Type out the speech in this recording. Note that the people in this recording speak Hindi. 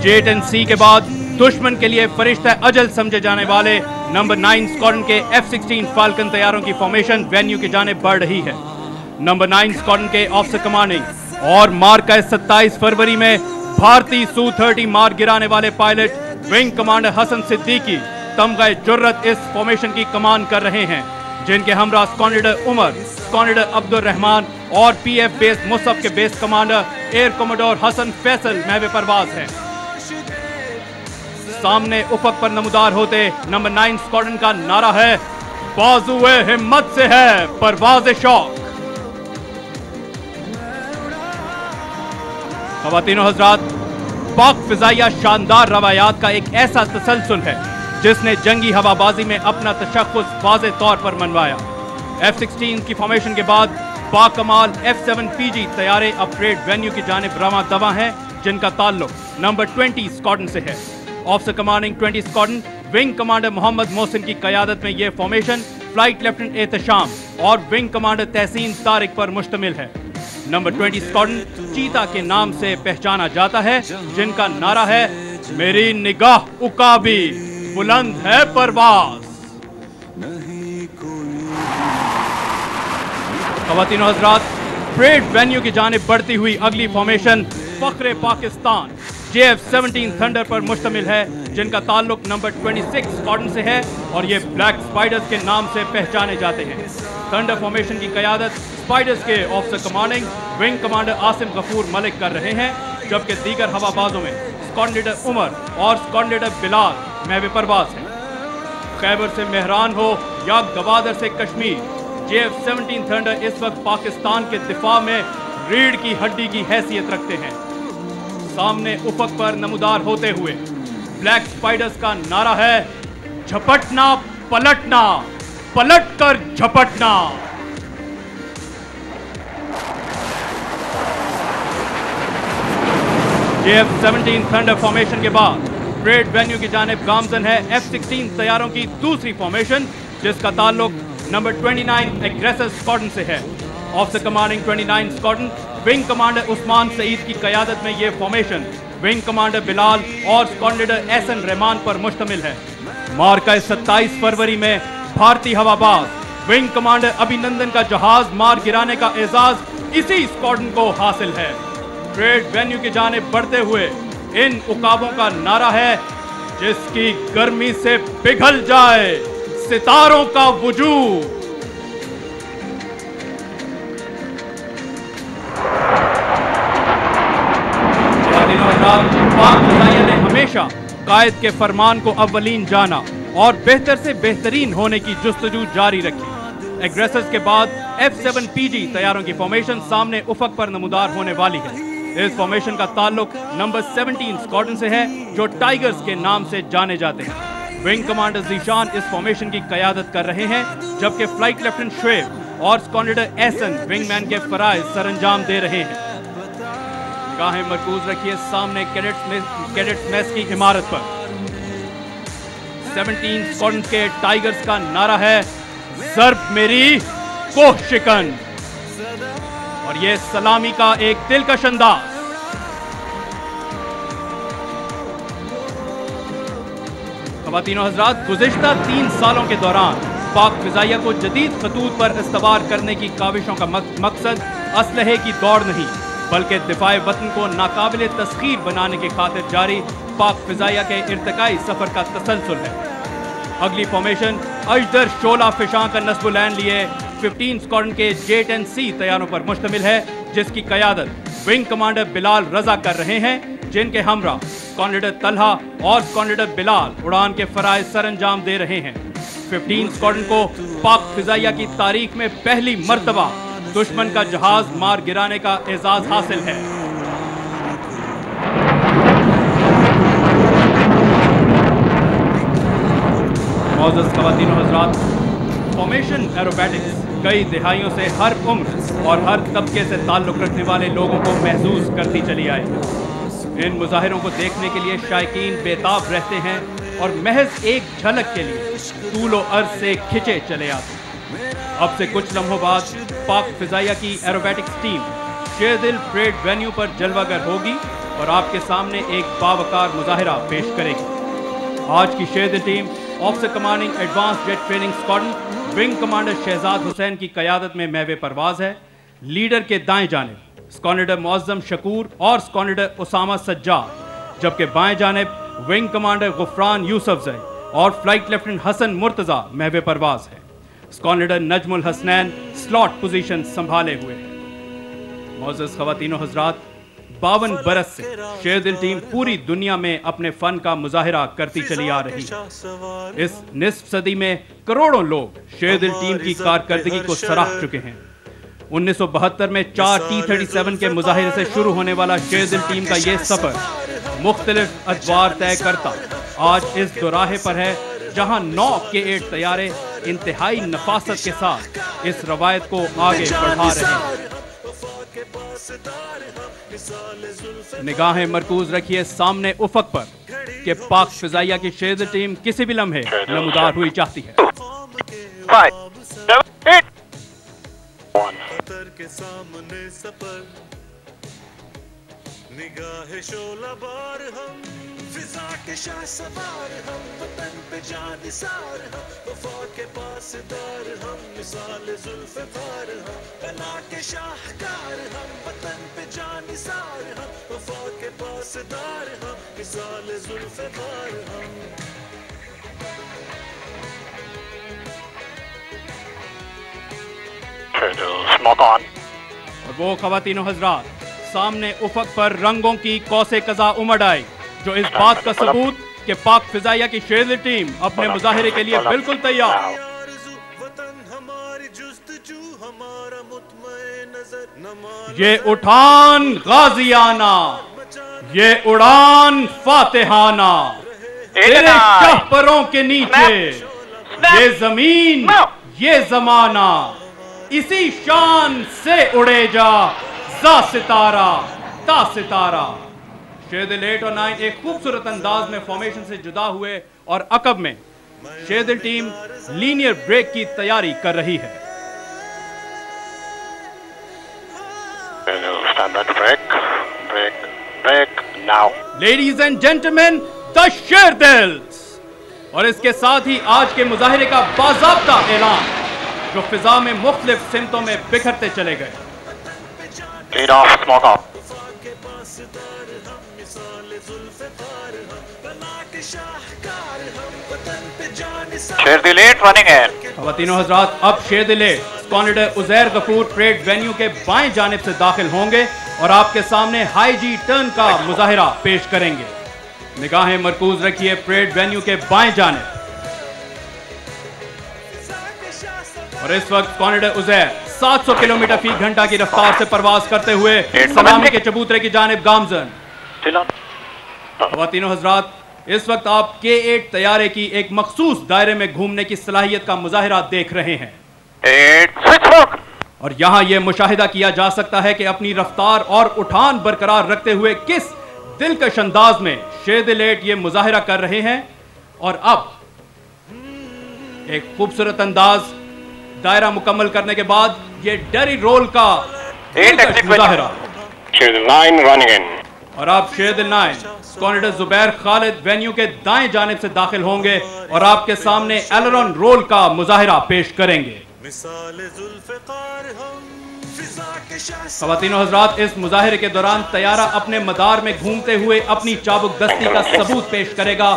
J10C के बाद दुश्मन के लिए फरिश्ता अजल समझे जाने वाले नंबर 9 स्क्वाड्रन के F-16 फाल्कन तैयारों की फॉर्मेशन वेन्यू की जानिब बढ़ रही है। नंबर 9 स्क्वाड्रन के ऑफिसर कमांडिंग और मार का 27 फरवरी में भारतीय Su-30 मार गिराने वाले pilot wing commander Hasan Siddiqui तमगा जुर्रत इस फॉर्मेशन की कमान कर रहे हैं, जिनके हमरा स्क्वाड्रन उमर, स्क्वाड्रन अब्दुल रहमान और PF बेस मुसअब के base commander air commodore Hasan Faisal महवे परवाज हैं। सामने उफक पर नमूदार होते नंबर 9 स्क्वाड्रन का नारा है, बाजुए हिम्मत से है परवाज़ शौक। ख़वातीनो हज़रात, पाक फिजाइया शानदार रवायात का एक ऐसा तसलसल है जिसने जंगी हवाबाजी में अपना तशख्खुस वाज़े तौर पर मनवाया। F-16 की फॉर्मेशन के बाद बाकमाल F-7PG तैयारे अपग्रेड वेन्यू की जानिब रवां दवा हैं, जिनका ताल्लुक नंबर 20 स्क्वाड्रन से है। Officer commanding 20 squadron wing commander Mohammad Mohsin की क़यादत में यह फॉर्मेशन फ्लाइट लेफ्टिनेंट एहतशाम और विंग कमांडर तहसीन तारिक पर मुश्तमिल है। नंबर 20 स्क्वाड्रन चीता के नाम से पहचाना जाता है, जिनका नारा है, मेरी निगाह उकाबी बुलंद है परवाज। ख़वातीनो हज़रात, परेड वेन्यू की जानिब बढ़ती हुई अगली फॉर्मेशन फख्रे पाकिस्तान JF-17 थंडर पर मुश्तमिल है, जिनका ताल्लुक नंबर 26 स्क्वाड्रन से है और ये ब्लैक स्पाइडर्स के नाम से पहचाने जाते हैं। थंडर फॉर्मेशन की क़यादत स्पाइडर्स के officer commanding wing commander Asim Ghafoor Malik कर रहे हैं, जबकि दीगर हवाबाजों में स्क्वाड्रन लीडर उमर और स्क्वाड्रन लीडर बिलाल महवे परवाज हैं। खैबर से मेहरान हो या गवादर से कश्मीर, JF-17 थंडर इस वक्त पाकिस्तान के दिफा में रीढ़ की हड्डी की हैसियत रखते हैं। सामने उफक पर नमूदार होते हुए ब्लैक स्पाइडर्स का नारा है, झपटना पलटना, पलट कर झपटना। JF-17 थंडर फॉर्मेशन के बाद परेड वेन्यू की जानिब गामजन है F-16 तैयारों की दूसरी फॉर्मेशन, जिसका ताल्लुक नंबर 29 एग्रेसर स्क्वाड्रन से है। Officer commanding 29 squadron wing commander Usman Saeed की क़यादत में यह फॉर्मेशन विंग कमांडर बिलाल और स्क्वाड्रन लीडर एहसन रहमान पर मुश्तमिल है। मार का 27 फरवरी में भारतीय हवाबाज विंग कमांडर अभिनंदन का जहाज मार गिराने का एजाज इसी स्क्वाड्रन को हासिल है। परेड वेन्यू की जानिब बढ़ते हुए इन उकाबों का नारा है, जिसकी गर्मी से पिघल जाए सितारों का वजूद। पाक फिजाइया ने हमेशा कायद के फरमान को अव्वलीन जाना और बेहतर से बेहतरीन होने की जुस्तजू जारी रखी। एग्रेसर्स के बाद F-7PG तैयारों की फॉर्मेशन सामने उफक पर नमूदार होने वाली है। इस फॉर्मेशन का ताल्लुक नंबर 17 स्क्वाड्रन से है, जो टाइगर्स के नाम से जाने जाते हैं। विंग कमांडर जीशान इस फॉर्मेशन की क़यादत कर रहे हैं, जबकि फ्लाइट लेफ्टिनेंट शुएब और स्क्वाड्रन लीडर एहसन विंगमैन के फराइज सरअंजाम दे रहे हैं। निगाहें मरकूज रखिए सामने कैडेट्स मेस की इमारत पर। 17 स्क्वाड्रन के टाइगर्स का नारा है, ज़र्ब मेरी कोह शिकन, और ये सलामी का एक दिलकश अंदाज। ख़वातीनो हज़रात, गुज़िश्ता 3 सालों के दौरान पाक फिजाइया को जदीद खतूत पर इस्तवार करने की काविशों का मकसद असलहे की दौड़ नहीं, बल्कि दिफाए वतन को नाकाबिले तस्खीर बनाने की खातिर जारी पाक फिजाइया के इर्तिकाई सफर का तसलसल है। अगली फॉर्मेशन अजदर शोला फिशां का नस्बुलैन लिए 15 स्क्वाड्रन के J10C तैयारों पर मुश्तमिल है, जिसकी क़यादत विंग कमांडर बिलाल रजा कर रहे हैं, जिनके हमरा स्क्वाड्रन लीडर तलहा और स्क्वाड्रन लीडर बिलाल उड़ान के फराइज सरअंजाम दे रहे हैं। 15 स्क्वाड्रन को पाक फिजाइया की तारीख में पहली मर्तबा दुश्मन का जहाज मार गिराने का एजाज हासिल है। मौजूद ख़वातीनो हज़रात, फॉर्मेशन एरोबैटिक्स कई दिहाइयों से हर उम्र और हर तबके से ताल्लुक़ रखने वाले लोगों को महसूस करती चली आई है। इन मुजाहिरों को देखने के लिए शायकीन बेताब रहते हैं और महज एक झलक के लिए तूलो अर्ज से खिंचे चले आते हैं। अब से कुछ लम्हों बाद पाक फिजाइया की एरोबैटिक्स टीम शेरदिल परेड वेन्यू पर जलवागर होगी और आपके सामने एक बावकार मुजाहिरा पेश करेगी। आज की Sherdil team officer commanding advance jet training squadron wing commander Shahzad Hussain की क़यादत में महवे परवाज है। लीडर के दाएं जानिब स्क्वाड्रन मुअज्जम शकूर और स्क्वाड्रन उसामा सज्जाद, जबकि बाएं जानिब विंग कमांडर गुफरान यूसुफजई और फ्लाइट लेफ्टिनेंट हसन मुर्तजा महवे परवाज है। Squadron Najmul Hasnain slot position संभाले हुए है। मोअज़्ज़ज़ ख़वातीन व हज़रात, 52 बरस से शेर दिल टीम पूरी दुनिया में अपने फन का मुजाहिरा करती चली आ रही है। इस निस्फ सदी में करोड़ों लोग शेर दिल टीम की कारकर्दगी को सराह चुके हैं। 1972 में 4 T-37 के मुजाहिरे से शुरू होने वाला शेर दिल टीम का ये सफर मुख्तलिफ अदवार तय करता आज इस दोराहे पर है, जहां 9 K-8 तैयारे इंतहाई नफासत के साथ इस रवायत को आगे बढ़ा रहे हैं। निगाहें मरकूज रखिए सामने उफक पर कि पाक फिजाइया की शेर दिल टीम किसी भी लम्हे नमदार हुई चाहती है। 5, 7, 8 के सामने सफर निगाहे शोला बार हम फिजा के शाह सवार हम वतन पे जानिसार हम वफा के पासदार हम मिसाल जुल्फ़िकार हम बना के शाहकार हम वतन पे जानिसार हम वफा के पासदार हम मिसाल जुल्फ़िकार हम। Smoke on. और वो ख़वातीनो हज़रात, सामने उफक पर रंगों की कौसे कज़ा उमड़ आई, जो इस बात का सबूत कि पाक फिजाइया की शेर दिल टीम अपने मुजाहिरे के लिए बिल्कुल तैयार। ये उठान गाजियाना, ये उड़ान फातिहाना, तेरे शहपरों के नीचे ये जमीन ये जमाना, इसी शान से उड़े जा जा सितारा ता सितारा। शेर दिल 8 और 9 एक खूबसूरत अंदाज में फॉर्मेशन से जुदा हुए और अकब में शेर दिल टीम लीनियर ब्रेक की तैयारी कर रही है। Standard break, break, break now. Ladies and gentleman, the शेर दिल्स। और इसके साथ ही आज के मुजाहिरे का बाज़ाब्ता ऐलान, जो फिजा में मुख्तलिफ सिमतों में बिखरते चले गए। Lead off, smoke off. शेर दिल 8 running in. ख़वातीनो हज़रात, अब Sherdil 8 squadron Uzair Ghafoor parade venue के बाएं जानिब से दाखिल होंगे और आपके सामने हाई जी टर्न का मुजाहिरा पेश करेंगे। निगाहें मरकूज रखिए परेड वेन्यू के बाएं जानिब। और इस वक्त स्क्वाड्रन उज़ैर 700 किलोमीटर फी घंटा की रफ्तार से परवाज करते हुए सलामी के चबूतरे की जानिब गामजन। ख़वातीनो हज़रात, इस वक्त आप K-8 तैयारे की एक मखसूस दायरे में घूमने की सलाहियत का मुजाहिरा देख रहे हैं। 8 और यहाँ यह मुशाहिदा किया जा सकता है कि अपनी रफ्तार और उठान बरकरार रखते हुए किस दिलकश अंदाज में शेर दिल 8 ये मुजाहिरा कर रहे हैं। और अब एक खूबसूरत अंदाज दायरा मुकम्मल करने के बाद ये डरी रोल का मुजाहिरा। शेर दिल 9 running in. और अब शेर दिल 9 स्क्वाड्रन जुबैर खालिद वेन्यू के दाएं जानिब से दाखिल होंगे और आपके सामने एलरॉन रोल का मुजाहिरा पेश करेंगे। ख़वातीनो हज़रात, इस मुजाहिरे के दौरान तैयारा अपने मदार में घूमते हुए अपनी चाबुक दस्ती का सबूत पेश करेगा।